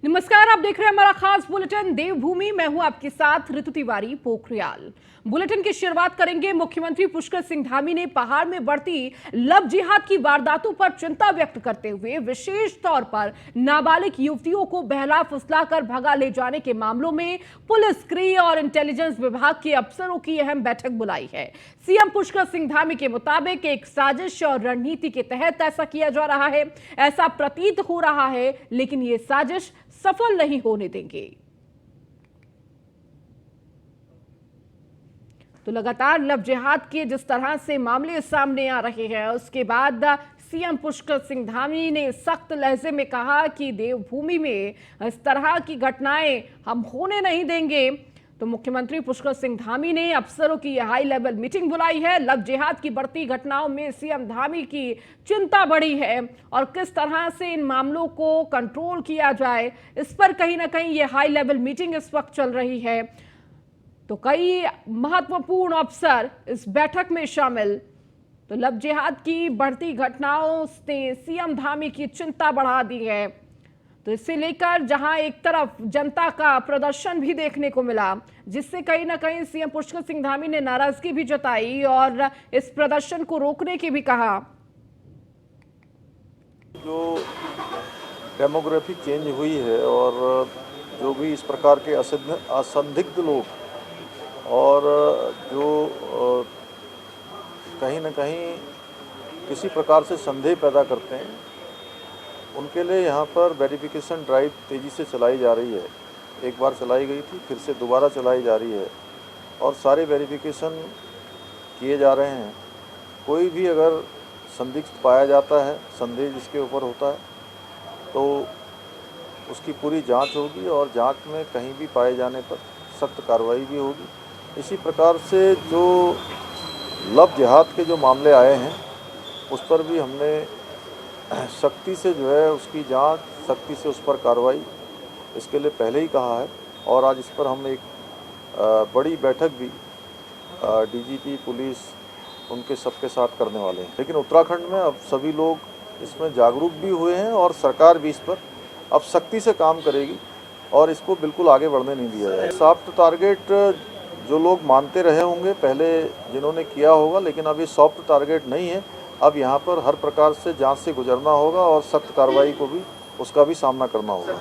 नमस्कार, आप देख रहे हैं हमारा खास बुलेटिन देवभूमि। मैं हूं आपके साथ ऋतु तिवारी पोखरियाल। बुलेटिन की शुरुआत करेंगे। मुख्यमंत्री पुष्कर सिंह धामी ने पहाड़ में बढ़ती लव जिहाद की वारदातों पर चिंता व्यक्त करते हुए विशेष तौर पर नाबालिग युवतियों को बहला फुसलाकर भगा ले जाने के मामलों में पुलिस, गृह और इंटेलिजेंस विभाग के अफसरों की अहम बैठक बुलाई है। सीएम पुष्कर सिंह धामी के मुताबिक एक साजिश और रणनीति के तहत ऐसा किया जा रहा है। ऐसा प्रतीत हो रहा है, लेकिन ये साजिश सफल नहीं होने देंगे। तो लगातार लव जिहाद के जिस तरह से मामले सामने आ रहे हैं, उसके बाद सीएम पुष्कर सिंह धामी ने सख्त लहजे में कहा कि देवभूमि में इस तरह की घटनाएं हम होने नहीं देंगे। तो मुख्यमंत्री पुष्कर सिंह धामी ने अफसरों की हाई लेवल मीटिंग बुलाई है। लव जिहाद की बढ़ती घटनाओं में सीएम धामी की चिंता बढ़ी है और किस तरह से इन मामलों को कंट्रोल किया जाए, इस पर कहीं ना कहीं ये हाई लेवल मीटिंग इस वक्त चल रही है। तो कई महत्वपूर्ण अफसर इस बैठक में शामिल। तो लव जिहाद की बढ़ती घटनाओं ने सीएम धामी की चिंता बढ़ा दी है। तो इसे लेकर जहां एक तरफ जनता का प्रदर्शन भी देखने को मिला, जिससे कहीं ना कहीं सीएम पुष्कर सिंह धामी ने नाराजगी भी जताई और इस प्रदर्शन को रोकने की भी कहा। जो डेमोग्राफी चेंज हुई है और जो भी इस प्रकार के असंदिग्ध लोग और जो कहीं न कहीं किसी प्रकार से संदेह पैदा करते हैं, उनके लिए यहाँ पर वेरिफिकेशन ड्राइव तेज़ी से चलाई जा रही है। एक बार चलाई गई थी, फिर से दोबारा चलाई जा रही है और सारे वेरिफिकेशन किए जा रहे हैं। कोई भी अगर संदिग्ध पाया जाता है, संदेह जिसके ऊपर होता है, तो उसकी पूरी जांच होगी और जांच में कहीं भी पाए जाने पर सख्त कार्रवाई भी होगी। इसी प्रकार से जो लव जिहाद के जो मामले आए हैं, उस पर भी हमने सख्ती से जो है उसकी जांच, सख्ती से उस पर कार्रवाई इसके लिए पहले ही कहा है और आज इस पर हम एक बड़ी बैठक भी डीजीपी पुलिस उनके सबके साथ करने वाले हैं। लेकिन उत्तराखंड में अब सभी लोग इसमें जागरूक भी हुए हैं और सरकार भी इस पर अब सख्ती से काम करेगी और इसको बिल्कुल आगे बढ़ने नहीं दिया जाएगा। सॉफ्ट टारगेट जो लोग मानते रहे होंगे पहले, जिन्होंने किया होगा, लेकिन अब ये सॉफ्ट टारगेट नहीं है। अब यहाँ पर हर प्रकार से जांच से गुजरना होगा और सख्त कार्रवाई को भी उसका भी सामना करना होगा।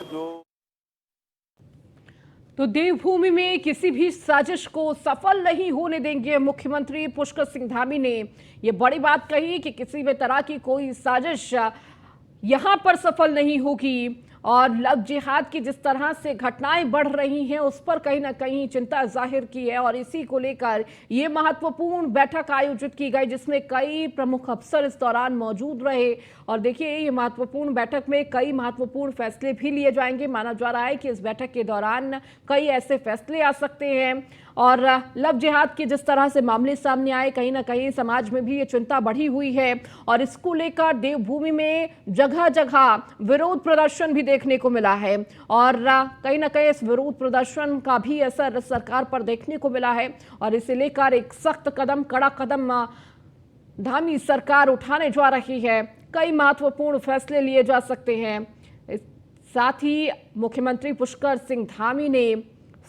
तो देवभूमि में किसी भी साजिश को सफल नहीं होने देंगे। मुख्यमंत्री पुष्कर सिंह धामी ने ये बड़ी बात कही कि किसी भी तरह की कोई साजिश यहां पर सफल नहीं होगी और लव जिहाद की जिस तरह से घटनाएं बढ़ रही हैं, उस पर कहीं ना कहीं चिंता जाहिर की है और इसी को लेकर ये महत्वपूर्ण बैठक आयोजित की गई, जिसमें कई प्रमुख अफसर इस दौरान मौजूद रहे। और देखिए, ये महत्वपूर्ण बैठक में कई महत्वपूर्ण फैसले भी लिए जाएंगे। माना जा रहा है कि इस बैठक के दौरान कई ऐसे फैसले आ सकते हैं और लव जिहाद के जिस तरह से मामले सामने आए, कहीं ना कहीं समाज में भी ये चिंता बढ़ी हुई है और इसको लेकर देवभूमि में जगह जगह विरोध प्रदर्शन भी देखने को मिला है और कहीं ना कहीं इस विरोध प्रदर्शन का भी असर सरकार पर देखने को मिला है और इसे लेकर एक सख्त कदम, कड़ा कदम धामी सरकार उठाने जा रही है। कई महत्वपूर्ण फैसले लिए जा सकते हैं। साथ ही मुख्यमंत्री पुष्कर सिंह धामी ने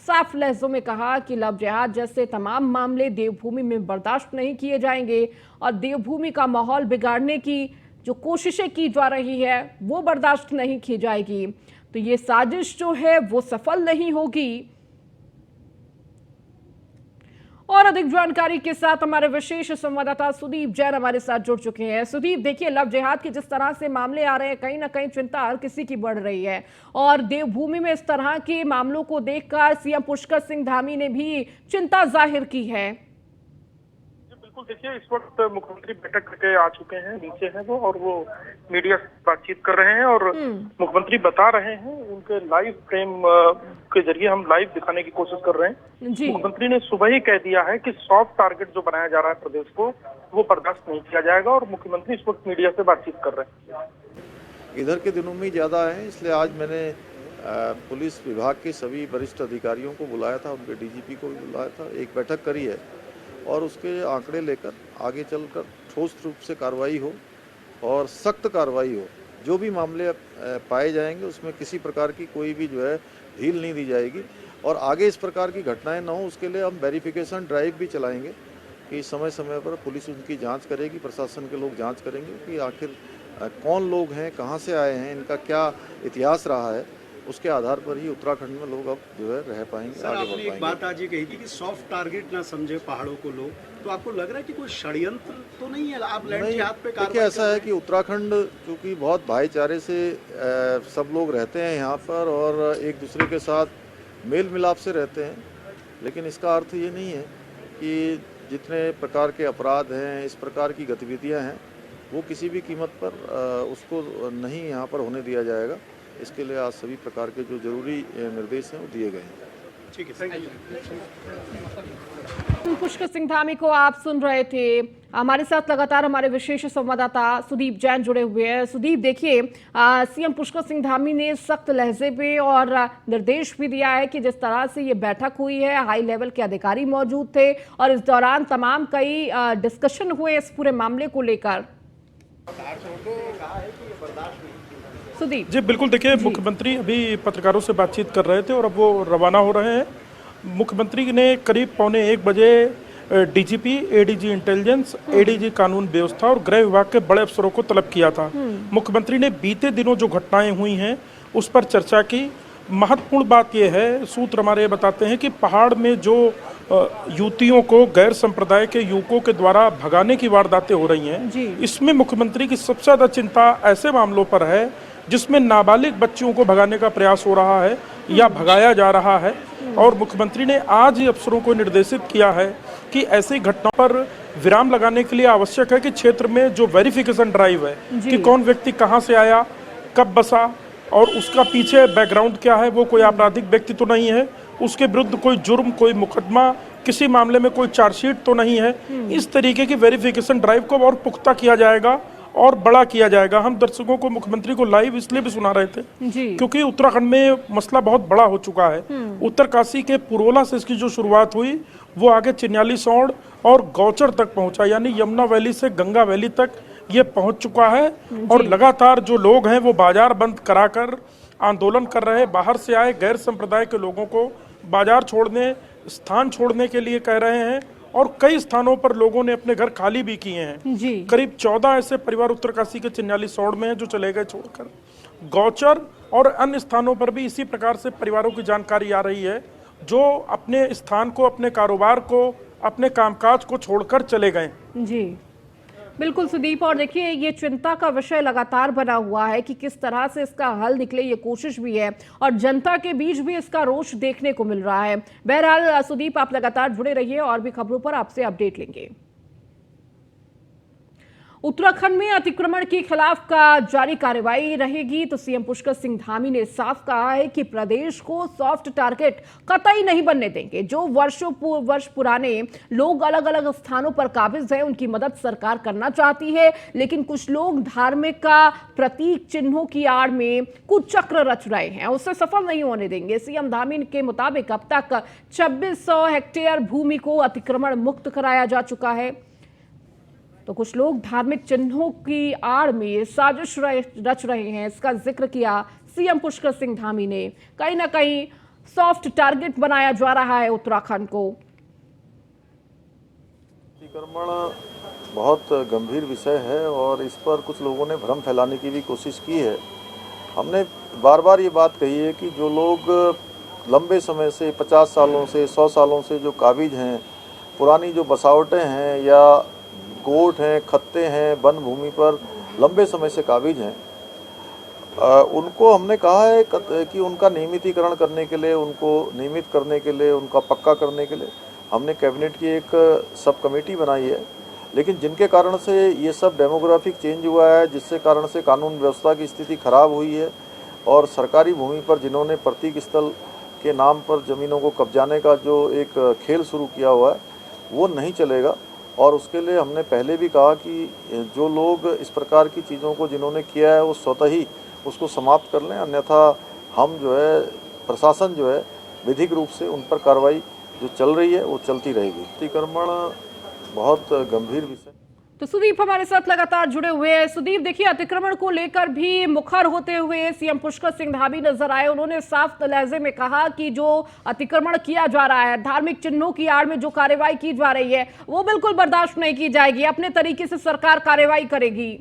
साफ लहजों में कहा कि लव जिहाद जैसे तमाम मामले देवभूमि में बर्दाश्त नहीं किए जाएंगे और देवभूमि का माहौल बिगाड़ने की जो कोशिशें की जा रही है, वो बर्दाश्त नहीं की जाएगी। तो ये साजिश जो है वो सफल नहीं होगी। और अधिक जानकारी के साथ हमारे विशेष संवाददाता सुदीप जैन हमारे साथ जुड़ चुके हैं। सुदीप, देखिए, लव जिहाद के जिस तरह से मामले आ रहे हैं, कहीं ना कहीं चिंता हर किसी की बढ़ रही है और देवभूमि में इस तरह के मामलों को देखकर सीएम पुष्कर सिंह धामी ने भी चिंता जाहिर की है। बिल्कुल, देखिए, इस वक्त मुख्यमंत्री बैठक करके आ चुके हैं, नीचे हैं वो और वो मीडिया से बातचीत कर रहे हैं और मुख्यमंत्री बता रहे हैं, उनके लाइव फ्रेम के जरिए हम लाइव दिखाने की कोशिश कर रहे हैं। मुख्यमंत्री ने सुबह ही कह दिया है कि सॉफ्ट टारगेट जो बनाया जा रहा है प्रदेश को, वो बर्दाश्त नहीं किया जाएगा और मुख्यमंत्री इस वक्त मीडिया से बातचीत कर रहे हैं। इधर के दिनों में ज्यादा है, इसलिए आज मैंने पुलिस विभाग के सभी वरिष्ठ अधिकारियों को बुलाया था, उनके डीजीपी को भी बुलाया था, एक बैठक करी है और उसके आंकड़े लेकर आगे चलकर ठोस रूप से कार्रवाई हो और सख्त कार्रवाई हो जो भी मामले पाए जाएंगे उसमें किसी प्रकार की कोई भी जो है ढील नहीं दी जाएगी और आगे इस प्रकार की घटनाएं न हो उसके लिए हम वेरिफिकेशन ड्राइव भी चलाएंगे कि समय समय पर पुलिस उनकी जांच करेगी, प्रशासन के लोग जांच करेंगे कि आखिर कौन लोग हैं, कहां से आए हैं, इनका क्या इतिहास रहा है। उसके आधार पर ही उत्तराखंड में लोग अब जो है रह पाएंगे, सर, आगे बढ़ आपने पाएंगे। एक बात आज ये कही थी कि सॉफ्ट टारगेट ना समझे पहाड़ों को लोग, तो आपको लग रहा है कि कोई षड्यंत्र तो नहीं है? आप लैंड नहीं, जिहाद पे देखिए कार्रवाई ऐसा है कि उत्तराखंड क्योंकि बहुत भाईचारे से सब लोग रहते हैं यहाँ पर और एक दूसरे के साथ मेल मिलाप से रहते हैं, लेकिन इसका अर्थ ये नहीं है कि जितने प्रकार के अपराध हैं, इस प्रकार की गतिविधियाँ हैं, वो किसी भी कीमत पर उसको नहीं यहाँ पर होने दिया जाएगा। इसके लिए आज सभी प्रकार के जो जरूरी निर्देश हैं वो दिए गए हैं। ठीक है, थैंक यू। पुष्कर सिंह धामी को आप सुन रहे थे। हमारे साथ लगातार हमारे विशेष संवाददाता सुदीप जैन जुड़े हुए हैं। सुदीप, देखिए सीएम पुष्कर सिंह धामी ने सख्त लहजे पे और निर्देश भी दिया है कि जिस तरह से ये बैठक हुई है, हाई लेवल के अधिकारी मौजूद थे और इस दौरान तमाम कई डिस्कशन हुए इस पूरे मामले को लेकर। सुदीप जी बिल्कुल, देखिए मुख्यमंत्री अभी पत्रकारों से बातचीत कर रहे थे और अब वो रवाना हो रहे हैं। मुख्यमंत्री ने करीब 1:15 डीजीपी, एडीजी इंटेलिजेंस, एडीजी कानून व्यवस्था और गृह विभाग के बड़े अफसरों को तलब किया था। मुख्यमंत्री ने बीते दिनों जो घटनाएं हुई हैं उस पर चर्चा की। महत्वपूर्ण बात यह है, सूत्र हमारे ये बताते हैं कि पहाड़ में जो युवतियों को गैर संप्रदाय के युवकों के द्वारा भगाने की वारदातें हो रही हैं, इसमें मुख्यमंत्री की सबसे ज्यादा चिंता ऐसे मामलों पर है जिसमें नाबालिग बच्चियों को भगाने का प्रयास हो रहा है या भगाया जा रहा है। और मुख्यमंत्री ने आज ही अफसरों को निर्देशित किया है कि ऐसी घटनाओं पर विराम लगाने के लिए आवश्यक है कि क्षेत्र में जो वेरिफिकेशन ड्राइव है कि कौन व्यक्ति कहां से आया, कब बसा और उसका पीछे बैकग्राउंड क्या है, वो कोई आपराधिक व्यक्ति तो नहीं है, उसके विरुद्ध कोई जुर्म, कोई मुकदमा, किसी मामले में कोई चार्जशीट तो नहीं है। इस तरीके की वेरिफिकेशन ड्राइव को और पुख्ता किया जाएगा और बड़ा किया जाएगा। हम दर्शकों को मुख्यमंत्री को लाइव इसलिए भी सुना रहे थे क्योंकि उत्तराखंड में मसला बहुत बड़ा हो चुका है। उत्तरकाशी के पुरोला से इसकी जो शुरुआत हुई वो आगे चिन्यालीसौड़ और गौचर तक पहुंचा, यानी यमुना वैली से गंगा वैली तक ये पहुंच चुका है। और लगातार जो लोग हैं वो बाजार बंद कराकर आंदोलन कर रहे हैं। बाहर से आए गैर संप्रदाय के लोगों को बाजार छोड़ने, स्थान छोड़ने के लिए कह रहे हैं और कई स्थानों पर लोगों ने अपने घर खाली भी किए हैं। करीब 14 ऐसे परिवार उत्तरकाशी के चिन्यालीसौड़ में हैं जो चले गए छोड़कर। गौचर और अन्य स्थानों पर भी इसी प्रकार से परिवारों की जानकारी आ रही है जो अपने स्थान को, अपने कारोबार को, अपने कामकाज को छोड़कर चले गए। जी बिल्कुल सुदीप, और देखिए ये चिंता का विषय लगातार बना हुआ है कि किस तरह से इसका हल निकले, ये कोशिश भी है और जनता के बीच भी इसका रोष देखने को मिल रहा है। बहरहाल सुदीप, आप लगातार जुड़े रहिए और भी खबरों पर आपसे अपडेट लेंगे। उत्तराखंड में अतिक्रमण के खिलाफ का जारी कार्रवाई रहेगी तो सीएम पुष्कर सिंह धामी ने साफ कहा है कि प्रदेश को सॉफ्ट टारगेट कतई नहीं बनने देंगे। जो वर्ष पुराने लोग अलग अलग स्थानों पर काबिज हैं उनकी मदद सरकार करना चाहती है, लेकिन कुछ लोग धार्मिक का प्रतीक चिन्हों की आड़ में कुचक्र रच रहे हैं, उससे सफल नहीं होने देंगे। सीएम धामी के मुताबिक अब तक 2600 हेक्टेयर भूमि को अतिक्रमण मुक्त कराया जा चुका है। तो कुछ लोग धार्मिक चिन्हों की आड़ में साजिश रच रहे हैं, इसका जिक्र किया सीएम पुष्कर सिंह धामी ने। कहीं ना कहीं सॉफ्ट टारगेट बनाया जा रहा है उत्तराखंड को। अतिक्रमण बहुत गंभीर विषय है और इस पर कुछ लोगों ने भ्रम फैलाने की भी कोशिश की है। हमने बार बार ये बात कही है कि जो लोग लंबे समय से 50 सालों से 100 सालों से जो काबिज हैं, पुरानी जो बसावटें हैं या गोठ हैं, खत्ते हैं, वन भूमि पर लंबे समय से काबिज हैं, उनको हमने कहा है कि उनका नियमितीकरण करने के लिए, उनको नियमित करने के लिए, उनका पक्का करने के लिए हमने कैबिनेट की एक सब कमेटी बनाई है। लेकिन जिनके कारण से ये सब डेमोग्राफिक चेंज हुआ है, जिससे कारण से कानून व्यवस्था की स्थिति खराब हुई है और सरकारी भूमि पर जिन्होंने प्रतीक स्थल के नाम पर ज़मीनों को कब्जाने का जो एक खेल शुरू किया हुआ है वो नहीं चलेगा। और उसके लिए हमने पहले भी कहा कि जो लोग इस प्रकार की चीज़ों को जिन्होंने किया है वो स्वतः ही उसको समाप्त कर लें, अन्यथा हम जो है प्रशासन जो है विधिक रूप से उन पर कार्रवाई जो चल रही है वो चलती रहेगी। अतिक्रमण बहुत गंभीर विषय। तो सुदीप हमारे साथ लगातार जुड़े हुए हैं। सुदीप, देखिए, अतिक्रमण को लेकर भी मुखर होते हुए सीएम पुष्कर सिंह धामी नजर आए। उन्होंने साफ लहजे में कहा कि जो अतिक्रमण किया जा रहा है, धार्मिक चिन्हों की आड़ में जो कार्रवाई की जा रही है, वो बिल्कुल बर्दाश्त नहीं की जाएगी। अपने तरीके से सरकार कार्रवाई करेगी।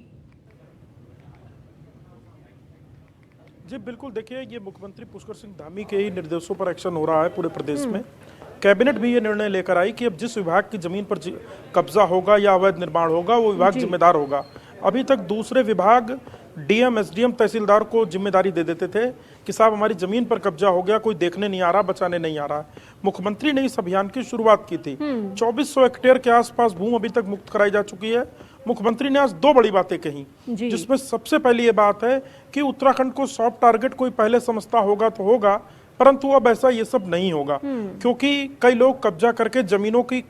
जी बिल्कुल, देखिए, ये मुख्यमंत्री पुष्कर सिंह धामी के ही निर्देशों पर एक्शन हो रहा है पूरे प्रदेश में। कैबिनेट भी ये निर्णय लेकर आई कि अब जिस विभाग की जमीन पर कब्जा होगा या अवैध निर्माण होगा, वो विभाग जिम्मेदार होगा। अभी तक दूसरे विभाग डीएम, एसडीएम, तहसीलदार को जिम्मेदारी दे देते थे कि साहब हमारी जमीन पर कब्जा हो गया, कोई देखने नहीं आ रहा, बचाने नहीं आ रहा। मुख्यमंत्री ने इस अभियान की शुरुआत की थी। 2400 हेक्टेयर के आसपास भूमि अभी तक मुक्त कराई जा चुकी है। मुख्यमंत्री ने आज दो बड़ी बातें कही, जिसमें सबसे पहली ये बात है कि उत्तराखंड को सॉफ्ट टारगेट कोई पहले समझता होगा तो होगा, परंतु अब ऐसा ये सब नहीं होगा, क्योंकि कई लोग कब्जा करके जमीनों की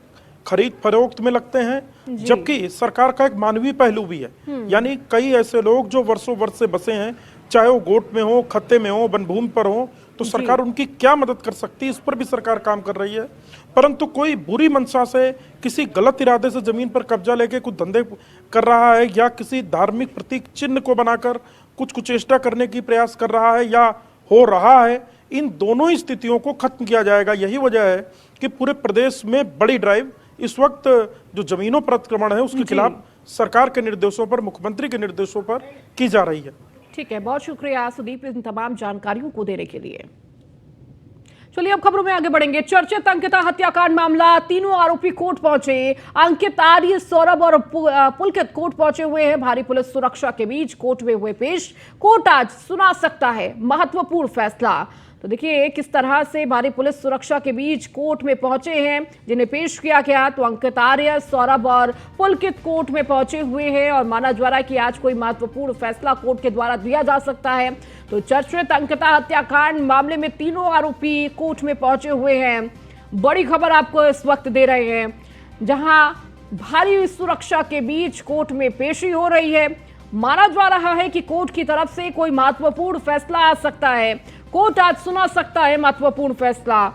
खरीद फरोख्त में लगते हैं, जबकि सरकार का एक मानवीय पहलू भी है। यानी कई ऐसे लोग जो वर्षों वर्ष से बसे हैं, चाहे वो गोट में हो, खत्ते में हो, वनभूमि पर हो, तो सरकार उनकी क्या मदद कर सकती है, इस पर भी सरकार काम कर रही है। परंतु कोई बुरी मंशा से, किसी गलत इरादे से जमीन पर कब्जा लेके कुछ धंधे कर रहा है, या किसी धार्मिक प्रतीक चिन्ह को बनाकर कुछ कुचेष्टा करने की प्रयास कर रहा है या हो रहा है, इन दोनों ही स्थितियों को खत्म किया जाएगा। यही वजह है कि पूरे प्रदेश में बड़ी ड्राइव इस वक्त जो जमीनों पर अतिक्रमण है उसके खिलाफ सरकार के निर्देशों पर, मुख्यमंत्री के निर्देशों पर की जा रही है। ठीक है, बहुत शुक्रिया सुदीप इन तमाम जानकारियों को देने के लिए। चलिए अब खबरों में आगे बढ़ेंगे। चर्चित अंकिता हत्याकांड मामला, तीनों आरोपी कोर्ट पहुंचे। अंकित, आर्य, सौरभ और पुलकित कोर्ट पहुंचे हुए हैं। भारी पुलिस सुरक्षा के बीच कोर्ट में हुए पेश। कोर्ट आज सुना सकता है महत्वपूर्ण फैसला। तो देखिए किस तरह से भारी पुलिस सुरक्षा के बीच कोर्ट में पहुंचे हैं, जिन्हें पेश किया गया। तो अंकित, आर्य, सौरभ और पुलकित कोर्ट में पहुंचे हुए हैं और माना जा रहा है कि आज कोई महत्वपूर्ण फैसला कोर्ट के द्वारा दिया जा सकता है। तो चर्चित अंकिता हत्याकांड मामले में तीनों आरोपी कोर्ट में पहुंचे हुए हैं। बड़ी खबर आपको इस वक्त दे रहे हैं, जहां भारी सुरक्षा के बीच कोर्ट में पेशी हो रही है। माना जा रहा है कि कोर्ट की तरफ से कोई महत्वपूर्ण फैसला आ सकता है। कोर्ट आज सुना सकता है महत्वपूर्ण फैसला।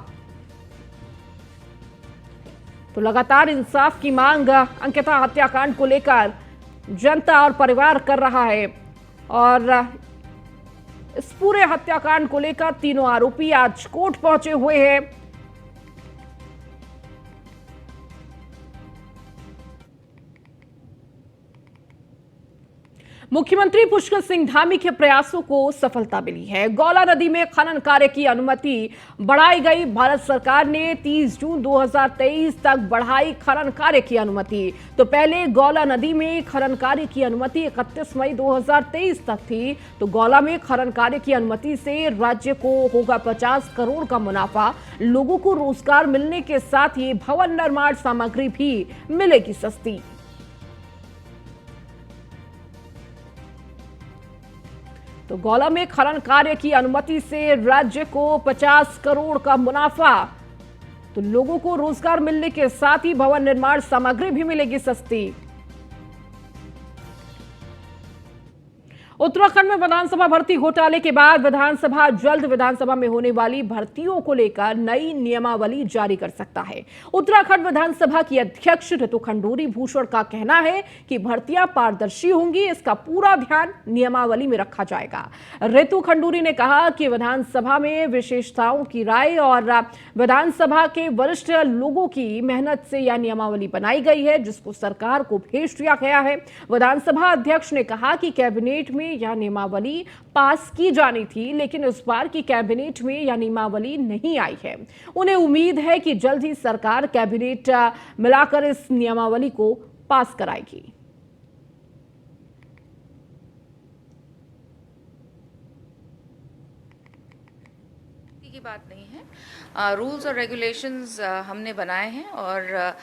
तो लगातार इंसाफ की मांग अंकिता हत्याकांड को लेकर जनता और परिवार कर रहा है और इस पूरे हत्याकांड को लेकर तीनों आरोपी आज कोर्ट पहुंचे हुए हैं। मुख्यमंत्री पुष्कर सिंह धामी के प्रयासों को सफलता मिली है। गौला नदी में खनन कार्य की अनुमति बढ़ाई गई। भारत सरकार ने 30 जून 2023 तक बढ़ाई खनन कार्य की अनुमति। तो पहले गौला नदी में खनन कार्य की अनुमति 31 मई 2023 तक थी। तो गौला में खनन कार्य की अनुमति से राज्य को होगा 50 करोड़ का मुनाफा। लोगों को रोजगार मिलने के साथ ही भवन निर्माण सामग्री भी मिलेगी सस्ती। तो गौला में खनन कार्य की अनुमति से राज्य को 50 करोड़ का मुनाफा। तो लोगों को रोजगार मिलने के साथ ही भवन निर्माण सामग्री भी मिलेगी सस्ती। उत्तराखंड में विधानसभा भर्ती घोटाले के बाद विधानसभा जल्द विधानसभा में होने वाली भर्तियों को लेकर नई नियमावली जारी कर सकता है। उत्तराखंड विधानसभा की अध्यक्ष ऋतु खंडूरी भूषण का कहना है कि भर्तियां पारदर्शी होंगी, इसका पूरा ध्यान नियमावली में रखा जाएगा। ऋतु खंडूरी ने कहा कि विधानसभा में विशेषताओं की राय और विधानसभा के वरिष्ठ लोगों की मेहनत से यह नियमावली बनाई गई है, जिसको सरकार को भेज दिया गया है। विधानसभा अध्यक्ष ने कहा कि कैबिनेट में यह नियमावली पास की जानी थी, लेकिन इस बार की कैबिनेट में यह नियमावली नहीं आई है। उन्हें उम्मीद है कि जल्द ही सरकार कैबिनेट मिलाकर इस नियमावली को पास कराएगी। की बात नहीं है, रूल्स और रेगुलेशंस हमने बनाए हैं और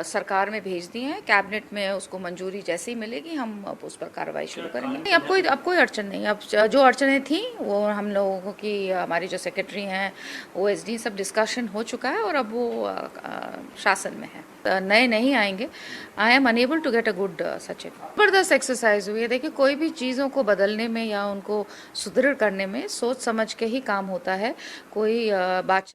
सरकार में भेज दिए हैं। कैबिनेट में उसको मंजूरी जैसे ही मिलेगी हम उस पर कार्रवाई शुरू करेंगे। नहीं, अब कोई अड़चन नहीं। अब जो अड़चनें थी वो हम लोगों की, हमारी जो सेक्रेटरी हैं, OSD, सब डिस्कशन हो चुका है और अब वो शासन में है। नए नहीं आएंगे। I am unable to get a good सचिव। जबरदस्त एक्सरसाइज हुई है। देखिए, कोई भी चीज़ों को बदलने में या उनको सुदृढ़ करने में सोच समझ के ही काम होता है। कोई बात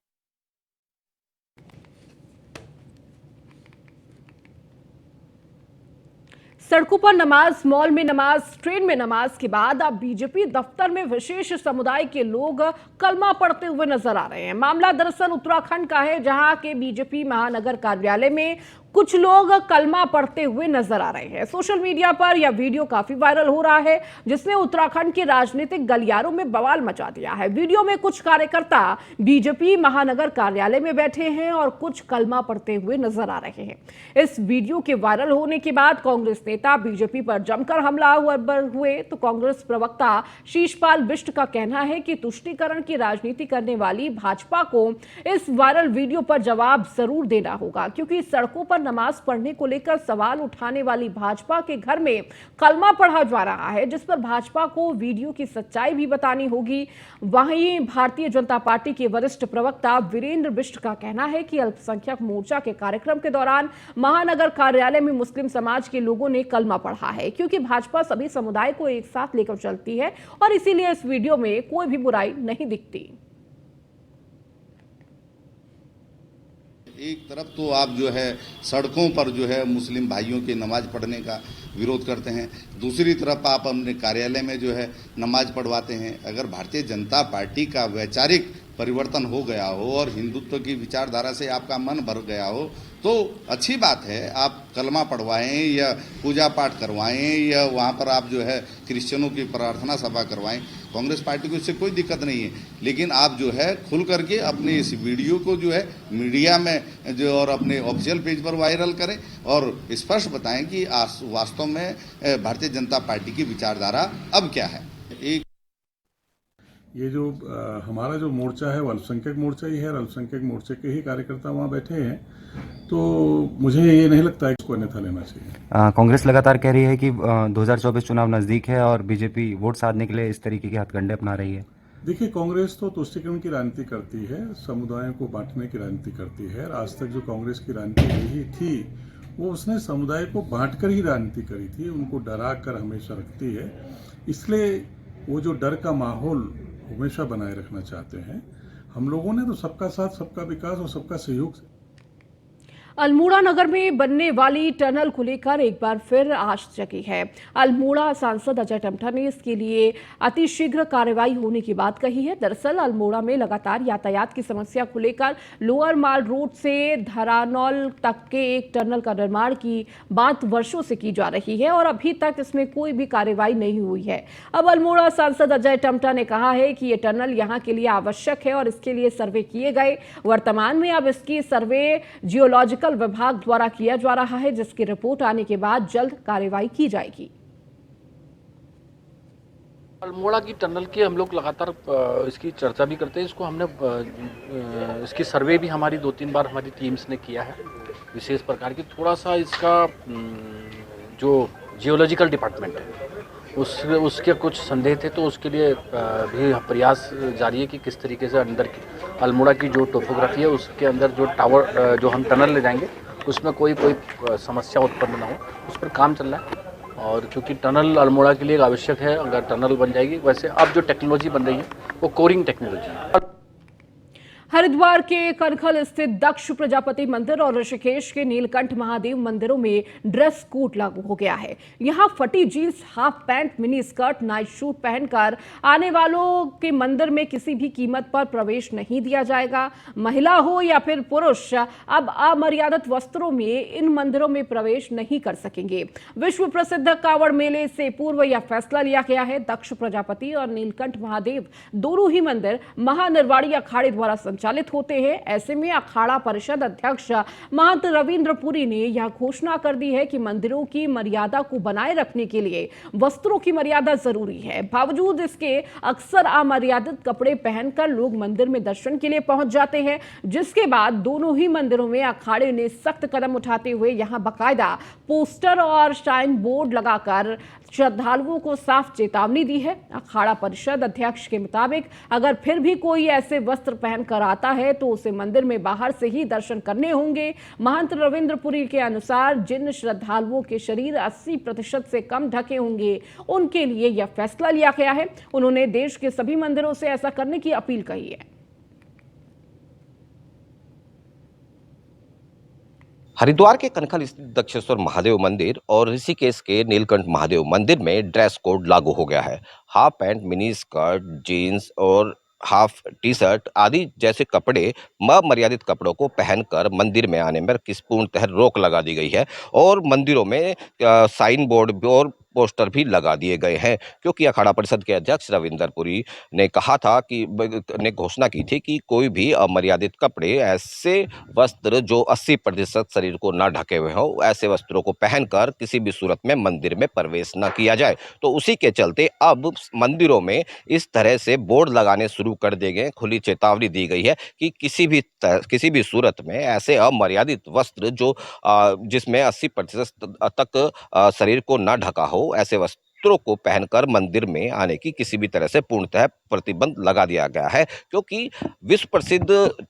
सड़कों पर नमाज, मॉल में नमाज, ट्रेन में नमाज के बाद अब बीजेपी दफ्तर में विशेष समुदाय के लोग कलमा पढ़ते हुए नजर आ रहे हैं। मामला दरअसल उत्तराखंड का है, जहां के बीजेपी महानगर कार्यालय में कुछ लोग कलमा पढ़ते हुए नजर आ रहे हैं। सोशल मीडिया पर यह वीडियो काफी वायरल हो रहा है, जिसने उत्तराखंड के राजनीतिक गलियारों में बवाल मचा दिया है। वीडियो में कुछ कार्यकर्ता बीजेपी महानगर कार्यालय में बैठे हैं और कुछ कलमा पढ़ते हुए नजर आ रहे हैं। इस वीडियो के वायरल होने के बाद कांग्रेस नेता बीजेपी पर जमकर हमला हुए तो कांग्रेस प्रवक्ता शीशपाल बिष्ट का कहना है कि तुष्टीकरण की राजनीति करने वाली भाजपा को इस वायरल वीडियो पर जवाब जरूर देना होगा, क्योंकि सड़कों पर नमाज पढ़ने को लेकर सवाल उठाने वाली भाजपा के घर में कलमा पढ़ा जा रहा है, जिस पर भाजपा को वीडियो की सच्चाई भी बतानी होगी। वहीं भारतीय जनता पार्टी के वरिष्ठ प्रवक्ता वीरेंद्र बिष्ट का कहना है कि अल्पसंख्यक मोर्चा के कार्यक्रम के दौरान महानगर कार्यालय में मुस्लिम समाज के लोगों ने कलमा पढ़ा है, क्योंकि भाजपा सभी समुदाय को एक साथ लेकर चलती है और इसीलिए इस वीडियो में कोई भी बुराई नहीं दिखती। एक तरफ तो आप जो है सड़कों पर जो है मुस्लिम भाइयों के नमाज पढ़ने का विरोध करते हैं, दूसरी तरफ आप अपने कार्यालय में जो है नमाज पढ़वाते हैं। अगर भारतीय जनता पार्टी का वैचारिक परिवर्तन हो गया हो और हिंदुत्व की विचारधारा से आपका मन भर गया हो तो अच्छी बात है, आप कलमा पढ़वाएं या पूजा पाठ करवाएं या वहाँ पर आप जो है क्रिश्चियनों की प्रार्थना सभा करवाएं। कांग्रेस पार्टी को इससे कोई दिक्कत नहीं है, लेकिन आप जो है खुल करके अपने इस वीडियो को जो है मीडिया में जो और अपने ऑफिशियल पेज पर वायरल करें और स्पष्ट बताएं कि वास्तव में भारतीय जनता पार्टी की विचारधारा अब क्या है। ये जो हमारा जो मोर्चा है वो अल्पसंख्यक मोर्चा ही है और अल्पसंख्यक मोर्चे के ही कार्यकर्ता वहाँ बैठे हैं, तो मुझे ये नहीं लगता है इसको अन्यथा लेना चाहिए। कांग्रेस लगातार कह रही है कि 2024 चुनाव नज़दीक है और बीजेपी वोट साधने के लिए इस तरीके के हथकंडे अपना रही है। देखिए, कांग्रेस तो तुष्टीकरण की राजनीति करती है, समुदायों को बांटने की राजनीति करती है। आज तक जो कांग्रेस की राजनीति रही थी वो उसने समुदाय को बांट कर ही राजनीति करी थी, उनको डरा कर हमेशा रखती है। इसलिए वो जो डर का माहौल हमेशा बनाए रखना चाहते हैं। हम लोगों ने तो सबका साथ, सबका विकास और सबका सहयोग। अल्मोड़ा नगर में बनने वाली टनल को लेकर एक बार फिर आश जगी है। अल्मोड़ा सांसद अजय टमटा ने इसके लिए अतिशीघ्र कार्रवाई होने की बात कही है। दरअसल अल्मोड़ा में लगातार यातायात की समस्या को लेकर लोअर माल रोड से धरानौल तक के एक टनल का निर्माण की बात वर्षों से की जा रही है और अभी तक इसमें कोई भी कार्रवाई नहीं हुई है। अब अल्मोड़ा सांसद अजय टमटा ने कहा है कि ये टनल यहाँ के लिए आवश्यक है और इसके लिए सर्वे किए गए। वर्तमान में अब इसकी सर्वे जियोलॉजिकल विभाग द्वारा किया जा रहा है, जिसकी रिपोर्ट आने के बाद जल्द कार्रवाई की जाएगी। अल्मोड़ा की टनल की हम लोग लगातार इसकी चर्चा भी करते हैं। इसको हमने इसकी सर्वे भी हमारी 2-3 बार हमारी टीम्स ने किया है विशेष प्रकार की। थोड़ा सा इसका जो जियोलॉजिकल डिपार्टमेंट है उसके कुछ संदेह थे, तो उसके लिए भी प्रयास जारी है कि किस तरीके से अंदर की अल्मोड़ा की जो टोपोग्राफी है उसके अंदर जो टावर जो हम टनल ले जाएंगे उसमें कोई समस्या उत्पन्न ना हो, उस पर काम चल रहा है। और क्योंकि टनल अल्मोड़ा के लिए आवश्यक है, अगर टनल बन जाएगी, वैसे अब जो टेक्नोलॉजी बन रही है वो कोरिंग टेक्नोलॉजी है। हरिद्वार के कनखल स्थित दक्ष प्रजापति मंदिर और ऋषिकेश के नीलकंठ महादेव मंदिरों में ड्रेस कोड लागू हो गया है। यहां फटी jeans, half pant, mini skirt, night suit पहनकर आने वालों के मंदिर में किसी भी कीमत पर प्रवेश नहीं दिया जाएगा। महिला हो या फिर पुरुष अब अमर्यादित वस्त्रों में इन मंदिरों में प्रवेश नहीं कर सकेंगे। विश्व प्रसिद्ध कांवड़ मेले से पूर्व यह फैसला लिया गया है। दक्ष प्रजापति और नीलकंठ महादेव दोनों ही मंदिर महानिर्वाणी अखाड़े द्वारा संचालित होते हैं। ऐसे में अखाड़ा परिषद अध्यक्ष महंत रविंद्र पुरी ने यह घोषणा कर दी है कि मंदिरों की मर्यादा को बनाए रखने के लिए वस्त्रों की मर्यादा जरूरी है। बावजूद इसके अक्सर अमर्यादित कपड़े पहनकर लोग मंदिर में दर्शन के लिए पहुंच जाते हैं, जिसके बाद दोनों ही मंदिरों में अखाड़े ने सख्त कदम उठाते हुए यहां बाकायदा पोस्टर और साइन बोर्ड लगाकर श्रद्धालुओं को साफ चेतावनी दी है। अखाड़ा परिषद अध्यक्ष के मुताबिक अगर फिर भी कोई ऐसे वस्त्र पहनकर आता है तो उसे मंदिर में बाहर से ही दर्शन करने होंगे। महंत रविंद्रपुरी के अनुसार जिन श्रद्धालुओं के शरीर 80% से कम ढके होंगे उनके लिए यह फैसला लिया गया है। उन्होंने देश के सभी मंदिरों से ऐसा करने की अपील कही है। हरिद्वार के कनखल स्थित दक्षेश्वर महादेव मंदिर और ऋषिकेश के नीलकंठ महादेव मंदिर में ड्रेस कोड लागू हो गया है। Half pant, mini skirt, jeans और हाफ टी शर्ट आदि जैसे कपड़े अमर्यादित कपड़ों को पहनकर मंदिर में आने पर पूर्णतः रोक लगा दी गई है और मंदिरों में साइन बोर्ड और पोस्टर भी लगा दिए गए हैं, क्योंकि अखाड़ा परिषद के अध्यक्ष रविंदर पुरी ने कहा था कि ने घोषणा की थी कि कोई भी अमर्यादित कपड़े, ऐसे वस्त्र जो 80% शरीर को न ढके हुए हों, ऐसे वस्त्रों को पहनकर किसी भी सूरत में मंदिर में प्रवेश न किया जाए। तो उसी के चलते अब मंदिरों में इस तरह से बोर्ड लगाने शुरू कर दिए गए। खुली चेतावनी दी गई है कि किसी भी सूरत में ऐसे अमर्यादित वस्त्र जो जिसमें 80% तक शरीर को न ढका हो, ऐसे वस्त्रों को पहनकर मंदिर में आने की किसी भी तरह से पूर्णतः प्रतिबंध लगा दिया गया है, क्योंकि विश्व प्रसिद्ध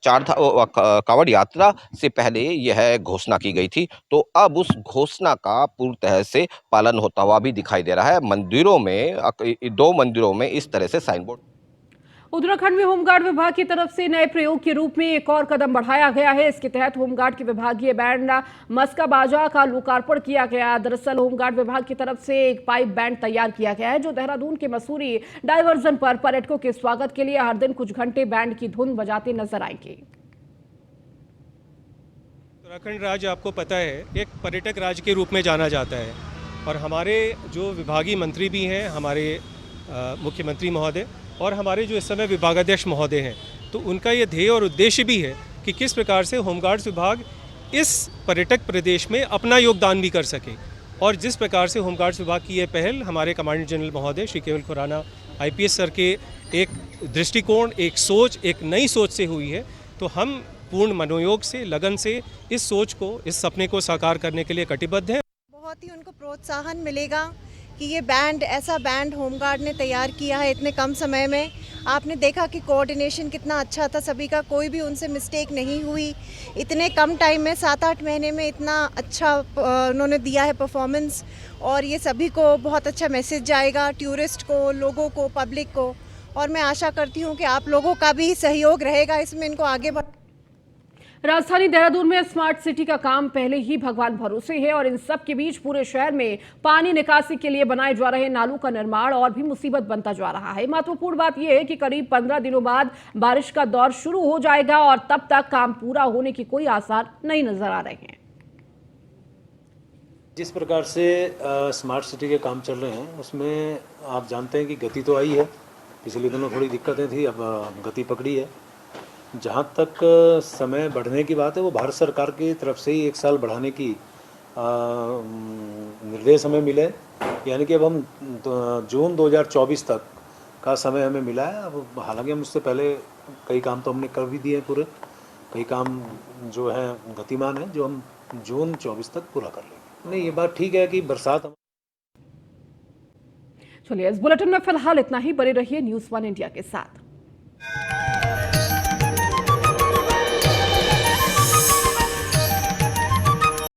कांवड़ यात्रा से पहले यह घोषणा की गई थी। तो अब उस घोषणा का पूर्णतः से पालन होता हुआ भी दिखाई दे रहा है। मंदिरों में 2 मंदिरों में इस तरह से साइन बोर्ड। उत्तराखंड में होमगार्ड विभाग की तरफ से नए प्रयोग के रूप में एक और कदम बढ़ाया गया है। इसके तहत होमगार्ड के विभागीय बैंड मस्का बाजा का लोकार्पण किया गया। दरअसल होमगार्ड विभाग की तरफ से एक पाइप बैंड तैयार किया गया है, जो देहरादून के मसूरी डायवर्जन पर पर्यटकों के स्वागत के लिए हर दिन कुछ घंटे बैंड की धुन बजाते नजर आएंगे। उत्तराखंड राज्य आपको पता है एक पर्यटक राज्य के रूप में जाना जाता है, और हमारे जो विभागीय मंत्री भी हैं, हमारे मुख्यमंत्री महोदय और हमारे जो इस समय विभागाध्यक्ष महोदय हैं, तो उनका ये ध्येय और उद्देश्य भी है कि किस प्रकार से होमगार्ड्स विभाग इस पर्यटक प्रदेश में अपना योगदान भी कर सके। और जिस प्रकार से होमगार्ड्स विभाग की ये पहल हमारे कमांडेंट जनरल महोदय श्री केवल खुराना IPS सर के एक दृष्टिकोण, एक सोच, एक नई सोच से हुई है, तो हम पूर्ण मनोयोग से, लगन से इस सोच को, इस सपने को साकार करने के लिए कटिबद्ध हैं। बहुत ही उनको प्रोत्साहन मिलेगा कि ये बैंड, ऐसा बैंड होमगार्ड ने तैयार किया है इतने कम समय में। आपने देखा कि कोऑर्डिनेशन कितना अच्छा था सभी का, कोई भी उनसे मिस्टेक नहीं हुई। इतने कम टाइम में 7-8 महीने में इतना अच्छा उन्होंने दिया है परफॉर्मेंस, और ये सभी को बहुत अच्छा मैसेज जाएगा, टूरिस्ट को, लोगों को, पब्लिक को। और मैं आशा करती हूँ कि आप लोगों का भी सहयोग रहेगा इसमें, इनको आगे बढ़। राजधानी देहरादून में स्मार्ट सिटी का काम पहले ही भगवान भरोसे है, और इन सब के बीच पूरे शहर में पानी निकासी के लिए बनाए जा रहे नालों का निर्माण और भी मुसीबत बनता जा रहा है। महत्वपूर्ण बात यह है कि करीब 15 दिनों बाद बारिश का दौर शुरू हो जाएगा, और तब तक काम पूरा होने की कोई आसार नहीं नजर आ रहे हैं। जिस प्रकार से स्मार्ट सिटी के काम चल रहे हैं, उसमें आप जानते हैं कि गति तो आई है। पिछले दिनों थोड़ी दिक्कतें थी, अब गति पकड़ी है। जहाँ तक समय बढ़ने की बात है, वो भारत सरकार की तरफ से ही 1 साल बढ़ाने की निर्देश हमें मिले, यानी कि अब हम जून 2024 तक का समय हमें मिला है। अब हालांकि हम उससे पहले कई काम तो हमने कर भी दिए हैं, पूरे कई काम जो है गतिमान है, जो हम जून 24 तक पूरा कर लेंगे। नहीं, ये बात ठीक है कि बरसात। चलिए, इस बुलेटिन में फिलहाल इतना ही। बने रहिए न्यूज़ 1 इंडिया के साथ।